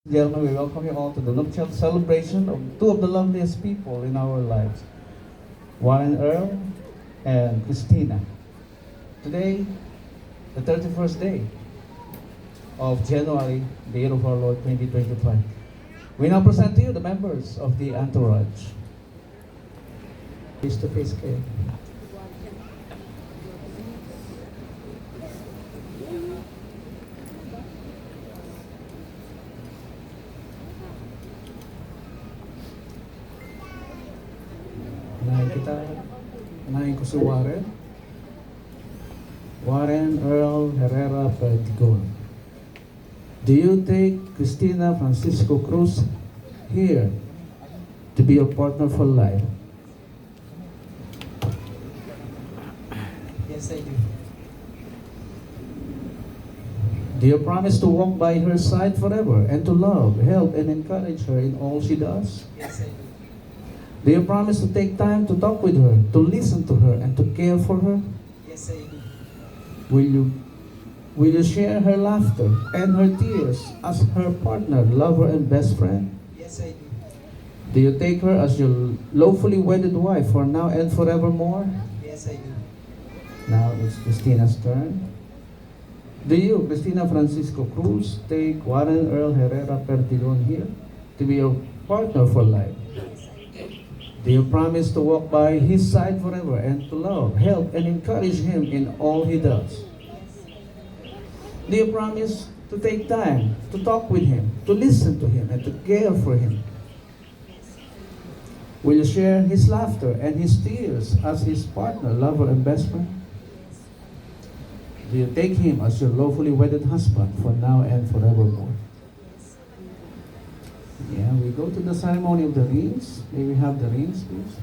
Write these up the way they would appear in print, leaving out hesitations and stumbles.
Gentlemen, we welcome you all to the nuptial celebration of two of the loveliest people in our lives, Warren Earl and Christina. Today, the 31st day of January, the year of our Lord 2025. We now present to you the members of the entourage. Face-to-face care. Unahin ko si Warren. Warren Earl Herrera Perdigon. Do you take Christina Francisco Cruz here to be your partner for life? Yes, I do. Do you promise to walk by her side forever and to love, help, and encourage her in all she does? Yes, I do. Do you promise to take time to talk with her, to listen to her, and to care for her? Yes, I do. Will you share her laughter and her tears as her partner, lover, and best friend? Yes, I do. Do you take her as your lawfully wedded wife for now and forevermore? Yes, I do. Now it's Christina's turn. Do you, Christina Francisco Cruz, take Warren Earl Herrera Perdigon here to be your partner for life? Do you promise to walk by his side forever and to love, help, and encourage him in all he does? Do you promise to take time to talk with him, to listen to him, and to care for him? Will you share his laughter and his tears as his partner, lover, and best friend? Do you take him as your lawfully wedded husband for now and forevermore? Yeah, we go to the ceremony of the rings. May we have the rings, please?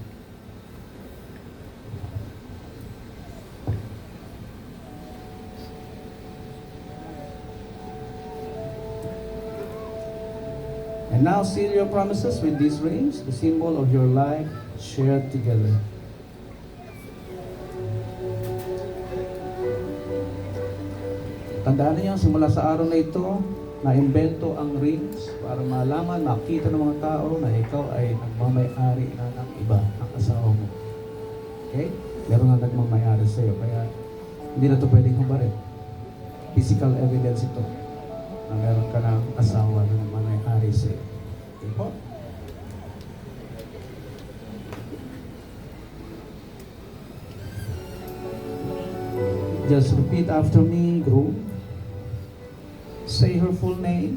And now seal your promises with these rings, the symbol of your life shared together. Tandaan niyo, simula sa araw na ito, na-imbento ang rings para malaman, makita ng mga tao na ikaw ay nagmamay-ari na ng iba, ang asawa mo. Okay? Meron na nagmamay-ari sa iyo, kaya hindi na ito pwedeng hubarin. Physical evidence ito na meron ka ng asawa na nagmamay-ari sa iyo. Okay po? Just repeat after me, groom. Say her full name.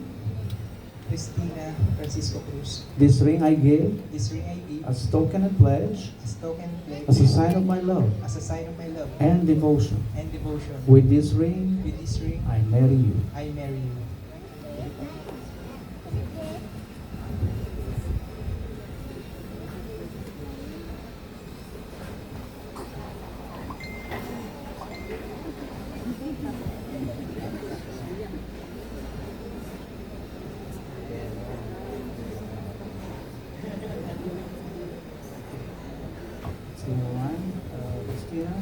Christina Francisco Cruz. This ring I give This ring I give as token and pledge, as token pledge, as a sign of my love as a sign of my love and devotion. and devotion. With this ring, With this ring, I marry you. I marry you. Christina,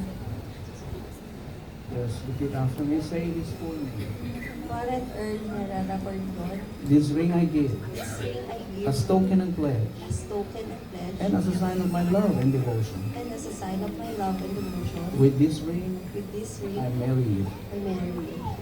just repeat after me. Say his full name. Warren Earl Herrera Perdigon. This ring I give This ring I give as token and pledge, as token and pledge, and as a sign of my love and devotion. and as a sign of my love and devotion. With this ring, With this ring, I marry you. I marry you.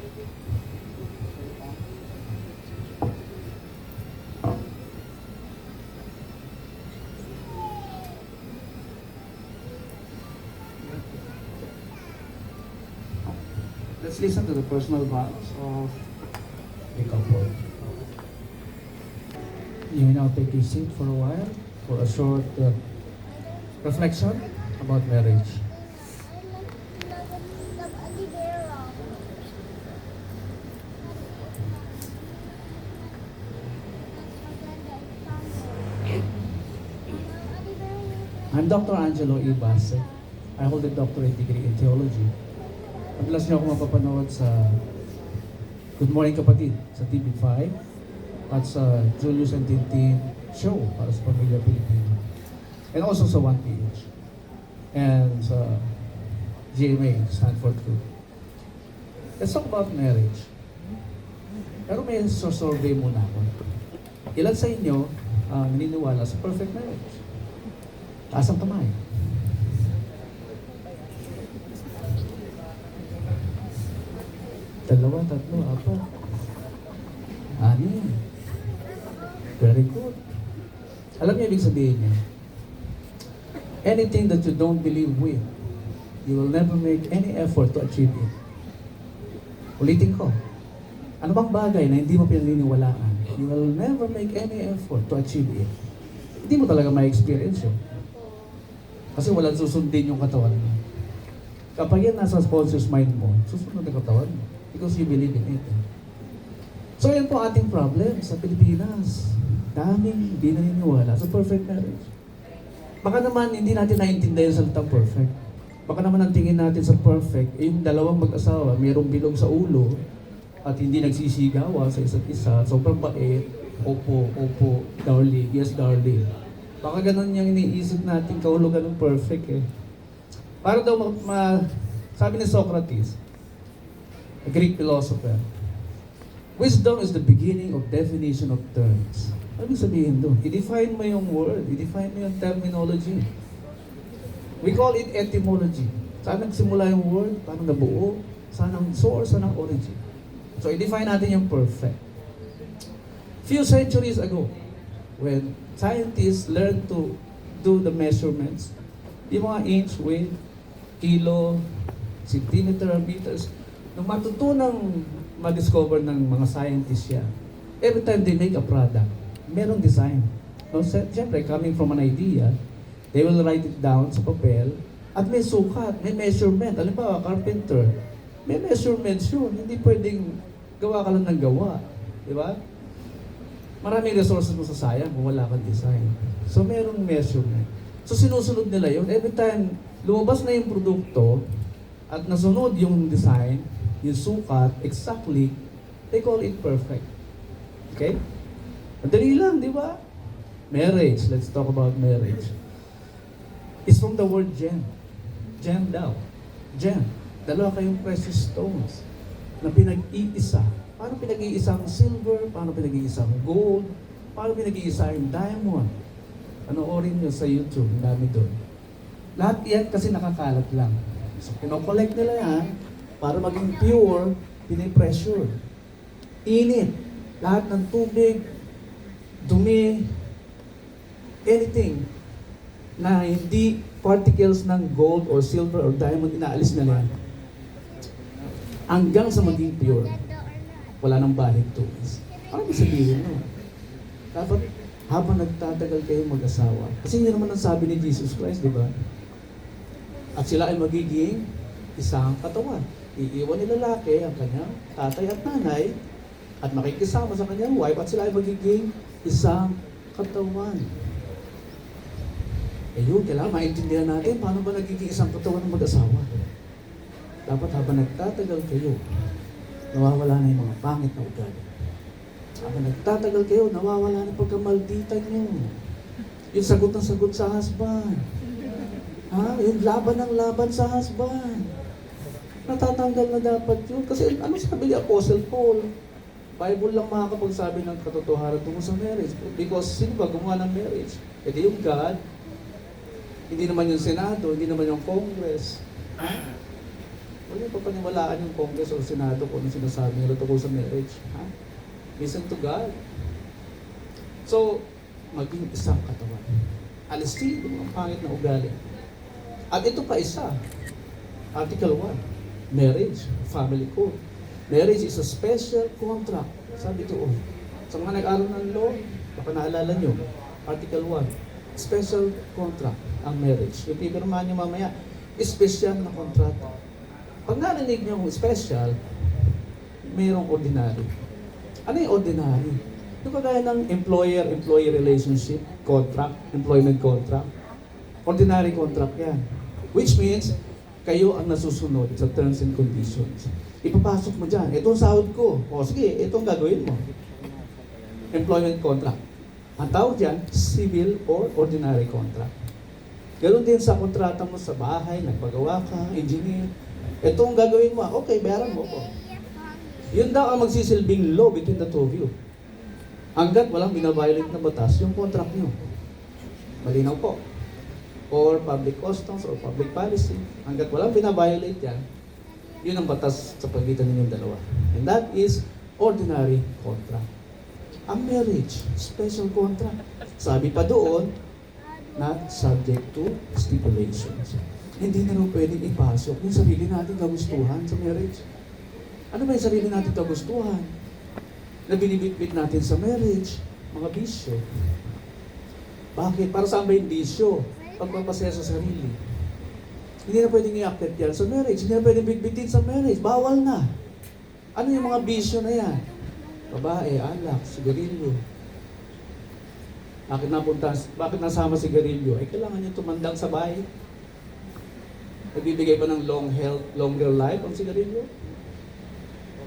Let's listen to the personal vows of the couple. You may now take your seat for a while for a short reflection about marriage. I'm Dr. Angelo E. Bassett. I hold a doctorate degree in theology. Madalas niyo ako mapapanood sa Good Morning Kapatid sa TV5 at sa Julius and Tintin show para sa Pamilya Pilipino. And also sa 1PH. And sa GMA, Stanford Group. Let's talk about marriage. Pero may survey muna ako. Ilan sa inyo naniniwala sa perfect marriage? Taas ang kamay. Dalawa, tatlo, apat. Anim. Very good. Alam niyo ibig sabihin niya? Anything that you don't believe with, you will never make any effort to achieve it. Ulitin ko. Ano bang bagay na hindi mo pinaniniwalaan? You will never make any effort to achieve it. Hindi mo talaga ma-experience yun. Kasi walang susundin yung katawan mo. Kapag yan nasa conscious mind mo, susunod ang katawan mo. Because you believe in it. So yan po ating problem sa Pilipinas. Daming hindi naniniwala sa perfect marriage. Baka naman hindi natin naiintindihan yung salitang perfect. Baka naman ang tingin natin sa perfect, yung dalawang mag-asawa, mayroong bilog sa ulo, at hindi nagsisigawa sa isa't isa, sobrang bait, opo, opo, darling, yes darling. Baka ganun yung iniisip natin kahulugan ng perfect eh. Para daw sabi ni Socrates, a Greek philosopher, wisdom is the beginning of definition of terms. Ano ibig sabihin doon? I-define mo yung word, i-define mo yung terminology. We call it etymology. Saan nagsimula yung word? Paano nabuo? Saan ang source? Saan ang origin? So, i-define natin yung perfect. Few centuries ago, when scientists learned to do the measurements, yung mga inch, weight, kilo, centimeter, meters, nung matutunang ma-discover ng mga scientists yan, every time they make a product, merong design. No, siyempre, coming from an idea, they will write it down sa papel at may sukat, may measurement. Alam ba, carpenter, may measurements yun. Hindi pwedeng gawa ka lang ng gawa. Di ba? Maraming resources mo sa sayang kung wala kang design. So, merong measurement. So, sinusunod nila yun. Every time lumabas na yung produkto at nasunod yung design, yung sukat, exactly, they call it perfect. Okay? Madali lang, di ba? Marriage. Let's talk about marriage. It's from the word gem. Gem daw. Gem. Dalawa kayong precious stones na pinag-iisa. Paano pinag-iisa ang silver? Paano pinag-iisa ang gold? Paano pinag-iisa ang diamond? Panoorin nyo sa YouTube. Ang dami doon. Lahat yan kasi nakakalat lang. So, pinokollect nila yan para maging pure, pinipressure. Init. Lahat ng tubig, dumi, anything na hindi particles ng gold or silver or diamond, inaalis na yan. Hanggang sa maging pure. Wala nang balik to. Ano ba sabihin mo? Dapat habang nagtatagal kayo mag-asawa. Kasi yun naman ang sabi ni Jesus Christ, di ba? At sila ay magiging isang katawan. Iiwan ni lalaki ang kanyang tatay at nanay at makikisama sa kanyang wife at sila ay magiging isang katawan. Eh yun, kailangan maintindihan natin paano ba nagiging isang katawan ng mag-asawa. Dapat habang nagtatagal kayo, nawawala na yung mga pangit na ugali. Habang nagtatagal kayo, nawawala na pagkamalditan nyo. Yung sagot ng sagot sa husband. Ha? Yung laban ng laban sa husband. Natatanggal na dapat yun. Kasi ano sabi ni Apostle Paul? Bible lang makakapagsabi ng katotohanan tungkol sa marriage. Because sino ba gumawa ng marriage? E di yung God, hindi naman yung Senado, hindi naman yung Congress. Ha? Huwag niyo papaniwalaan yung Congress o Senado kung ano sinasabi nila tungkol sa marriage. Ha? Listen to God. So, maging isang katawan. Alisin yung mga pangit na ugali. At ito pa isa. Article 1. Marriage, family code. Marriage is a special contract. Sabi ito, sa mga nag-aaral ng law, baka naalala nyo, Article 1, special contract ang marriage. Yung pipirmahan nyo mamaya, special na kontrata. Pag narinig nyo special, mayroong ordinary. Ano yung ordinary? Yung kagaya ng employer-employee relationship, contract, employment contract. Ordinary contract yan. Which means, kayo ang nasusunod sa terms and conditions. Ipapasok mo dyan, ito ang sahod ko. O sige, ito ang gagawin mo. Employment contract. Ang tawag dyan, civil or ordinary contract. Ganon din sa kontrata mo sa bahay, nagpagawa ka, engineer. Ito ang gagawin mo, okay, bayaran mo ko. Yun daw ang magsisilbing law between the two of you. Hanggat walang binabiolate na batas, yung contract nyo. Malinaw po. Or public customs or public policy. Hanggat walang binabiolate yan, yun ang batas sa pagitan ninyong dalawa. And that is ordinary contract. Ang marriage, special contract. Sabi pa doon, not subject to stipulations. Hindi na rin pwedeng ipasok yung sarili natin kagustuhan sa marriage. Ano ba yung sarili natin kagustuhan? Na binibitbit natin sa marriage, mga bisyo. Bakit? Para saan ba yung bisyo? Pagpapasaya sa sarili. Hindi na pwedeng i-accept yan sa marriage. Hindi na pwedeng bitbitin sa marriage. Bawal na. Ano yung mga bisyo na yan? Babae, alak, sigarilyo. Bakit nasama sigarilyo? Ay, kailangan nyo tumandang sa bahay. Nagbibigay ba ng longer life ang sigarilyo?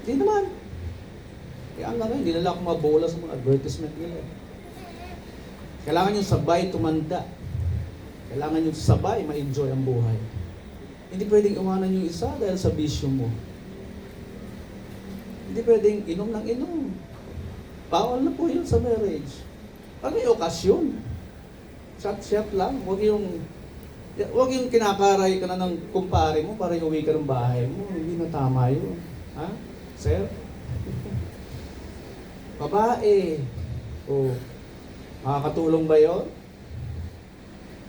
Hindi naman. Kaya ang hindi nila ako mabola sa mga advertisement nila. Kailangan nyo sabay tumanda. Kailangan nyo sabay ma-enjoy ang buhay. Hindi pwedeng iwanan yung isa dahil sa bisyo mo. Hindi pwedeng inom ng inom. Bawal na po yun sa marriage. Pag may okasyon, shot lang. Huwag yung kinakaray ka na ng kumpare mo para iuwi ka ng bahay mo. Hindi na tama yun. Ha? Sir? Babae. O, makakatulong ba yun?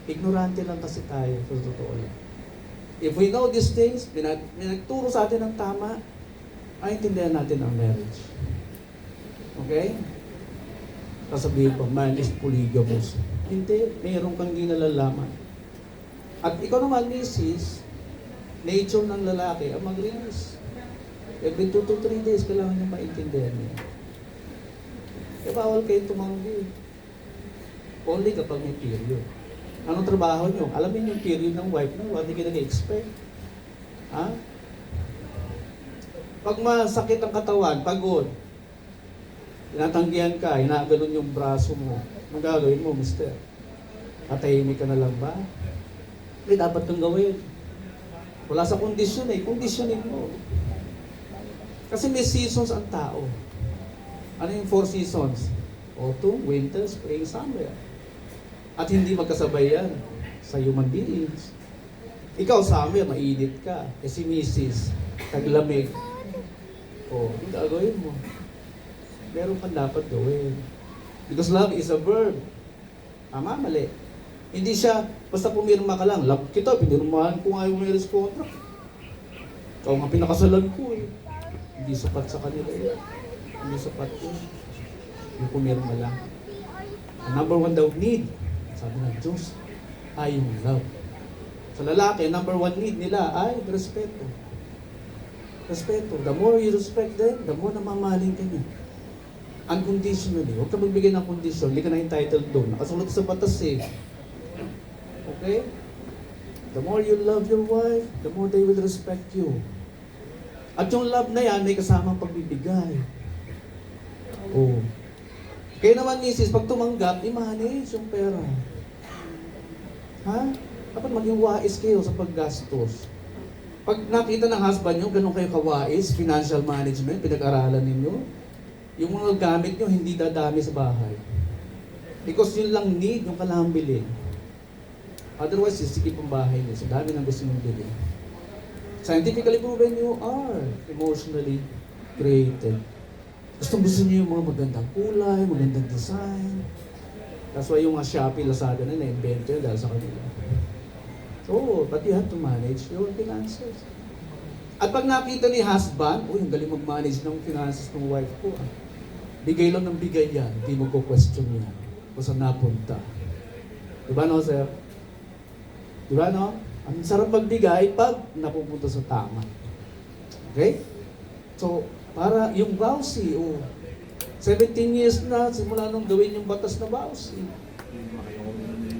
Ignorante lang kasi tayo. Sa totoo lang. If we know these things, nagturo sa atin ng tama, maintindihan natin ang marriage. Okay? Kasabihin pa, man is polygamous. Hindi, mayroon kang di nalalaman. At ikaw naman, misis, nature ng lalaki ang mag-release. Every 2 to 3 days, kailangan niya maintindihan niya. Kaya bawal kayo tumanggi. Only kapag may period. Anong trabaho nyo? Alamin yung period ng wife nyo, hindi ka nag-expect. Ha? Pag masakit ang katawan, pagod, tinatanggihan ka, hinaganon yung braso mo, anong gagawin mo, mister? Tatahimik ka na lang ba? Hindi, dapat kang gawin. Wala sa kondisyon kondisyonin mo. Kasi may seasons ang tao. Ano yung 4 seasons? Autumn, winter, spring, summer. At hindi magkasabay yan sa human beings. Ikaw, summer, mainit ka. Eh si Mrs., taglamig. Ang gagawin mo. Meron kang dapat gawin. Because love is a verb. Tama, mali. Hindi siya, basta pumirma ka lang. Love kita, pinirmahan ko nga yung marriage contract. Ikaw nga pinakasalan ko eh. Hindi sapat sa kanila yun. Hindi sapat yun. Yung pumirma lang. Ang number 1 daw need, sabi ng Diyos, ay yung love. Sa lalaki, number 1 need nila ay respeto. Respeto. The more you respect them, the more namamahalin ka niya. Unconditionally. Huwag ka magbigay ng condition. Hindi ka na entitled doon. Nakasulat sa batas eh. Okay? The more you love your wife, the more they will respect you. At yung love na yan, may kasamang pagbibigay. Oh. Kaya naman, misis, pag tumanggap, i-manage yung pera. Ha? Dapat maging wais kayo sa paggastos. Pag nakita ng husband nyo, ganun kayo kawais, financial management, pinag-aralan ninyo, yung mga gamit nyo hindi dadami sa bahay. Because yun lang need, yung kailangan bilhin. Otherwise, sisikip ang bahay nyo. Sa dami ng gusto nyo bilhin. Scientifically proven, you are emotionally created. Gusto nyo yung mga magandang kulay, magandang design. That's why yung mga Shopee, Lazada na na-invento yun dahil sa kanila. So, but you have to manage your finances. At pag nakita ni husband, ang galing mag-manage ng finances ng wife ko. Bigay lang ng bigay yan, hindi mo ko question yan. Kung saan napunta. Diba no, sir? Diba no? Ang sarap magbigay pag napupunta sa tama. Okay? So, para yung vowsy, 17 years na, simula nung gawin yung batas na vowsy.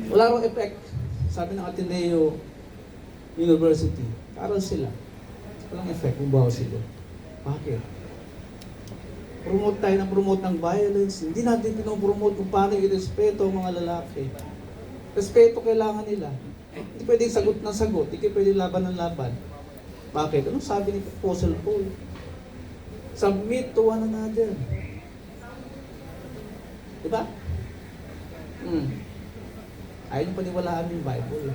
Wala rong effect. Sabi ng Ateneo University, karal sila. Walang effect kung vowsy doon. Bakit? Promote ng violence. Hindi natin pinopromote kung paano i-respeto ang mga lalaki. Respeto kailangan nila. Hindi pwedeng sagot ng sagot. Hindi pwedeng laban ng laban. Bakit? Anong sabi ni Apostle Paul? Submit to one another. Di ba? Ayaw niyo paniwalaan yung Bible.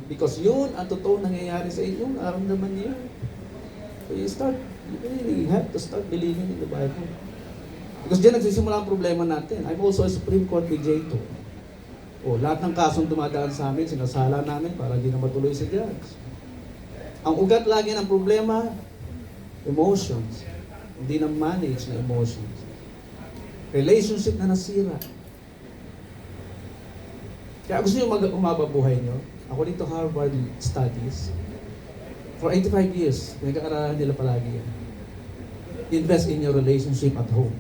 Because yun ang totoo nangyayari sa inyo, naramdaman niyo. So you really have to start believing in the Bible. Because diyan nagsisimula ang problema natin. I'm also a Supreme Court mediator. Lahat ng kasong dumadaan sa amin, sinasala namin para hindi na matuloy sa judge. Ang ugat lagi ng problema, emotions. Hindi na manage na emotions. Relationship na nasira. Kaya gusto nyo umaba buhay nyo? Ako dito Harvard Studies. For 85 years, pinag-aaralan nila palagi yan. Invest in your relationship at home.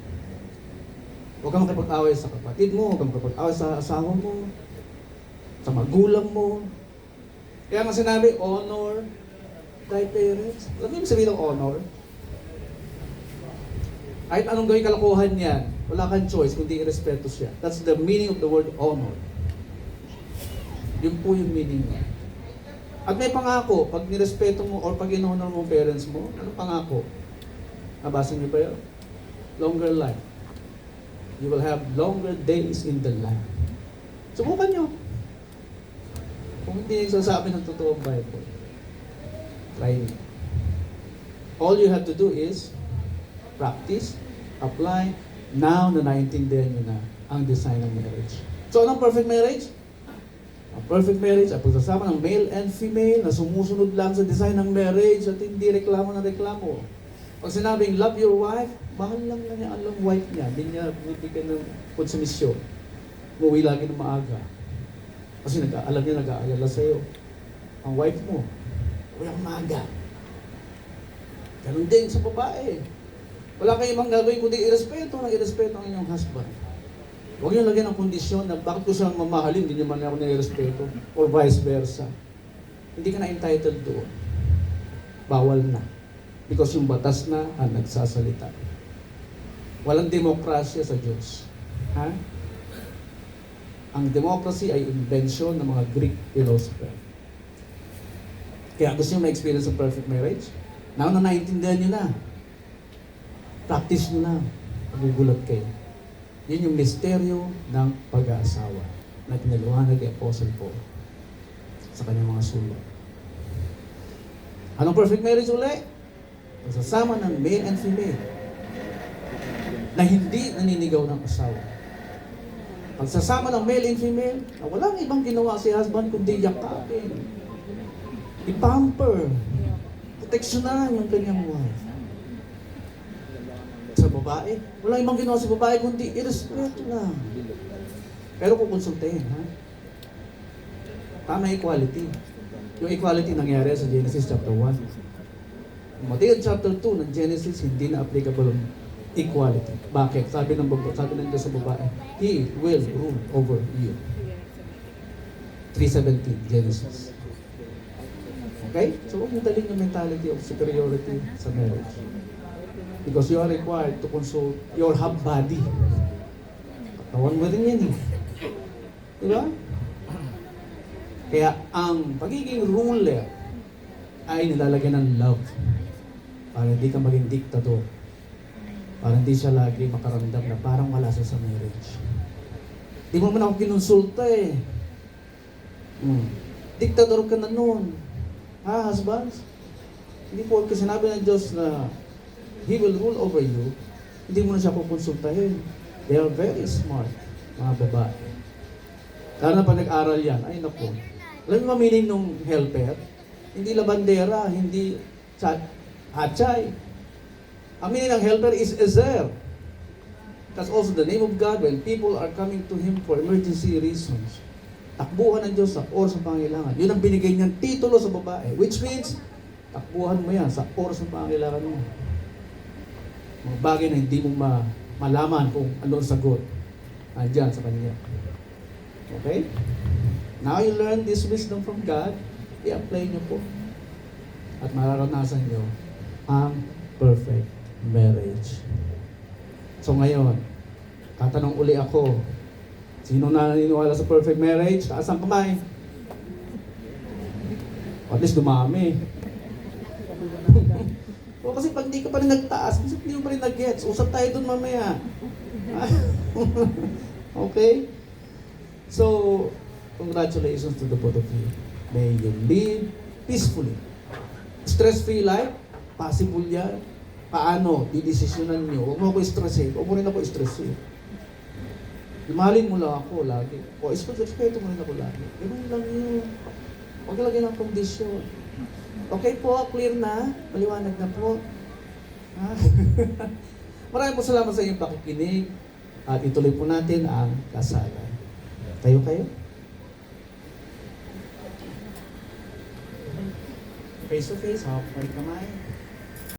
Huwag kang makipag-away sa kapatid mo, huwag kang makipag-away sa asawa mo, sa magulang mo. Kaya nga sinabi, honor thy parents. Alam mo yung sabihin ng honor? Kahit anong gawin kalokohan niyan, wala kang choice kundi irespeto siya. That's the meaning of the word honor. Yun po yung meaning niya. At may pangako, pag nirespeto mo or pag in-honor mo parents mo, ano pangako? Nabasa niyo ba yun? Longer life. You will have longer days in the land. Subukan nyo. Kung hindi nagsasabi ng totoong Bible, try it. All you have to do is practice, apply, now na naintindihan nyo na ang design ng marriage. So, anong perfect marriage? Ang perfect marriage ay pagsasama ng male and female na sumusunod lang sa design ng marriage at hindi reklamo na reklamo. Pag sinabing love your wife, mahal lang na niya ang wife niya. Hindi niya bibigyan ng konsumisyon. Umuwi lagi ng maaga. Kasi alam niya nag-aalala sa'yo. Ang wife mo, walang maaga. Ganun din sa babae. Wala kayong ibang gagawin kundi irespeto ang inyong husband. Huwag niyo lagyan ng kondisyon na bakit ko siyang mamahalin, hindi niyo man ako nire-respeto. Or vice versa. Hindi ka na entitled doon. Bawal na. Because yung batas na ang nagsasalita. Walang demokrasya sa Diyos. Ha? Ang democracy ay invention ng mga Greek philosopher. Kaya gusto niyo ma-experience ang perfect marriage? Now na naiintindihan niyo na. Practice niyo na. Magugulat kayo. Yun yung misteryo ng pag-aasawa na pinaliwanag ni Apostle Paul sa kanyang mga sulat. Anong perfect marriage uli? Pagsasama ng male and female na hindi naninigaw ng asawa. Pagsasama ng male and female na walang ibang ginawa si husband kundi yakapin, i-pamper, proteksyonan yung kanyang wife. Sa babae, walang ibang ginawa sa babae kundi irespeto lang. Pero kukonsultahin, ha? Tama equality. Yung equality nangyari sa Genesis chapter 1. Matthew chapter 2 ng Genesis, hindi na applicable ang equality. Bakit? Sabi ng Diyos sa babae, He will rule over you. 3:17, Genesis. Okay? So huwag mo dalhin yung mentality of superiority sa marriage. Because you are required to consult your hub body. Katawan mo rin yan eh. Diba? Kaya ang pagiging ruler ay nilalagyan ng love. Para hindi ka maging diktador. Para hindi siya lagi makaramdam na parang wala siya sa marriage. Di mo man ako kinonsulta eh. Diktador ka na noon. Ha, husbands? Hindi po kasi sinabi ng Diyos na He will rule over you, hindi mo na siya kukonsultahin. They are very smart, mga babae. Lalo na pag nag-aral yan, ay naku. Alam mo meaning nung helper? Hindi labandera, hindi hachay. Ang meaning ng helper is ezer. That's also the name of God when people are coming to Him for emergency reasons. Takbuhan ng Diyos sa oras ng pangailangan. Yun ang binigay niyang titulo sa babae. Which means, takbuhan mo yan sa oras ng pangailangan mo. Mga bagay na hindi mo malaman kung ano ang sagot. Nandiyan sa kanya. Okay? Now you learn this wisdom from God, i-apply nyo po. At mararanasan nyo ang perfect marriage. So ngayon, tatanong uli ako, sino na naniniwala sa perfect marriage? Taas ang kamay. At least dumami. O kasi pag di ka pa rin nagtaas, hindi mo pa rin nag-gets. Usap tayo dun mamaya. Okay? So, congratulations to the both of you. May you live peacefully. Stress-free life, possible yan. Paano? Didesisyonan nyo. Huwag mo ako stressin. Huwag mo rin ako stressin. Mahalin mo lang ako lagi. O, respeto mo rin ako lagi. Ganun lang yun. Huwag lagyan ng kondisyon. Okay po, clear na? Maliwanag na po? Ha? Maraming po salamat sa inyong pakikinig. At ituloy po natin ang kasalan. Tayo kayo? Face to face, hawak pa rin kamay.